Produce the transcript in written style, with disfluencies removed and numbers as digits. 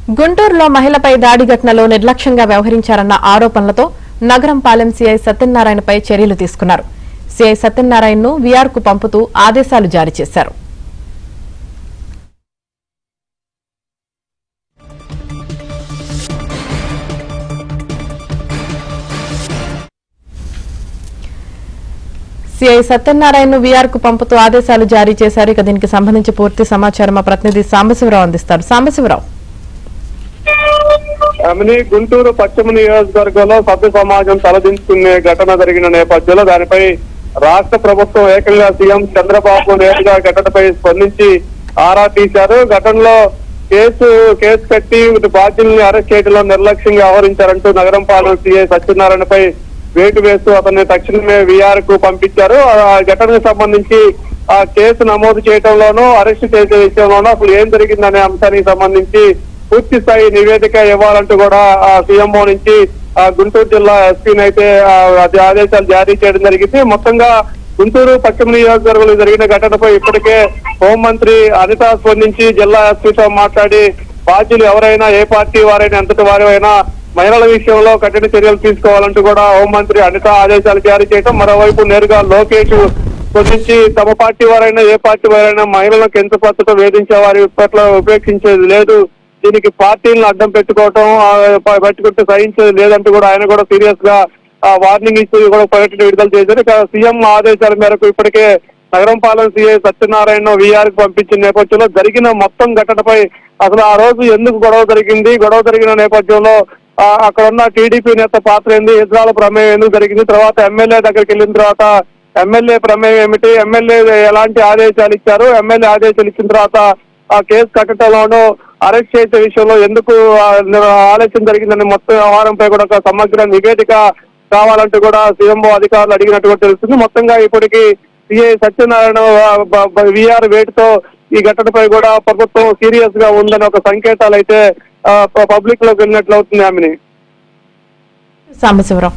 గుంటూరులో మహిళపై దాడి ఘటనలో నిర్లక్ష్యంగా వ్యవహరించారన్న ఆరోపణలతో నగరం పాలెం సీఐ సత్యనారాయణపై చర్యలు తీసుకున్నారు. సీఐ సత్యనారాయణను వీఆర్కు పంపుతూ ఆదేశాలు జారీ చేశారు. సీఐ సత్యనారాయణను వీఆర్కు పంపుతూ ఆదేశాలు జారీ చేశారు. ఇక దీనికి సంబంధించి పూర్తి సమాచారం మా ప్రతినిధి సాంబశివరావు అందిస్తారు. సాంబశివరావు, గుంటూరు పశ్చిమ నియోజకవర్గంలో సభ్య సమాజం తలదించుకునే ఘటన జరిగిన నేపథ్యంలో దానిపై రాష్ట్ర ప్రభుత్వం ఏకంగా సీఎం చంద్రబాబు నేరుగా ఘటనపై స్పందించి ఆరా తీశారు. ఘటనలో కేసు కట్టి బాధ్యుల్ని అరెస్ట్ చేయడంలో నిర్లక్ష్యంగా వ్యవహరించారంటూ నగరం పాలన సీఐ సత్యనారాయణపై వేటు వేస్తూ అతన్ని తక్షణమే వీఆర్ కు పంపించారు. ఆ ఘటనకు సంబంధించి ఆ కేసు నమోదు చేయడంలోనూ అరెస్ట్ చేసే విషయంలోనూ అసలు ఏం జరిగిందనే అంశానికి సంబంధించి పూర్తి స్థాయి నివేదిక ఇవ్వాలంటూ కూడా సీఎంఓ నుంచి గుంటూరు జిల్లా ఎస్పీని అయితే ఆదేశాలు జారీ చేయడం జరిగింది. మొత్తంగా గుంటూరు పశ్చిమ నియోజకవర్గంలో జరిగిన ఘటనపై ఇప్పటికే హోంమంత్రి అనిత స్పందించి జిల్లా ఎస్పీతో మాట్లాడి బాధ్యులు ఎవరైనా ఏ పార్టీ వారైనా ఎంతటి వారైనా మహిళల విషయంలో కఠిన చర్యలు తీసుకోవాలంటూ కూడా హోంమంత్రి అనిత ఆదేశాలు జారీ చేయడం, మరోవైపు నేరుగా లోకేష్ స్పందించి తమ పార్టీ వారైనా ఏ పార్టీ వారైనా మహిళలను కించపరచతో వేధించే వారి పట్ల ఉపేక్షించేది లేదు, దీనికి పార్టీలను అడ్డం పెట్టుకుంటే సహించేది లేదంటూ కూడా ఆయన కూడా సీరియస్ గా వార్నింగ్ ఇస్తూ కూడా ప్రకటన విడుదల చేశారు. ఇక సీఎం ఆదేశాల మేరకు ఇప్పటికే నగరం పాలన సీఐ సత్యనారాయణ వీఆర్ కు పంపించిన నేపథ్యంలో జరిగిన మొత్తం ఘటనపై అసలు ఆ రోజు ఎందుకు గొడవ జరిగిన నేపథ్యంలో అక్కడ ఉన్న టీడీపీ నేత పాత్ర ఏంది, ఇజ్రాల ప్రమేయం ఎందుకు జరిగింది, తర్వాత ఎమ్మెల్యే దగ్గరికి వెళ్ళిన తర్వాత ఎమ్మెల్యే ప్రమేయం ఏమిటి, ఎమ్మెల్యే ఎలాంటి ఆదేశాలు ఇచ్చారు, ఎమ్మెల్యే ఆదేశాలు ఇచ్చిన తర్వాత ఆ కేసు కట్టడంలోనూ అరెస్ట్ చేసే విషయంలో ఎందుకు ఆలస్యం జరిగిందని మొత్తం వ్యవహారంపై కూడా ఒక సమగ్ర నివేదిక కావాలంటూ కూడా సీఎంఓ అధికారులు అడిగినట్టుగా తెలుస్తుంది. మొత్తంగా ఇప్పటికీ సిఐ సత్యనారాయణ వీఆర్ వేటుతో ఈ ఘటనపై కూడా ప్రభుత్వం సీరియస్ గా ఉందని ఒక సంకేతాలు అయితే పబ్లిక్ లోకి వెళ్ళినట్లు అవుతుంది. ఆమెని సాంబశివరావు.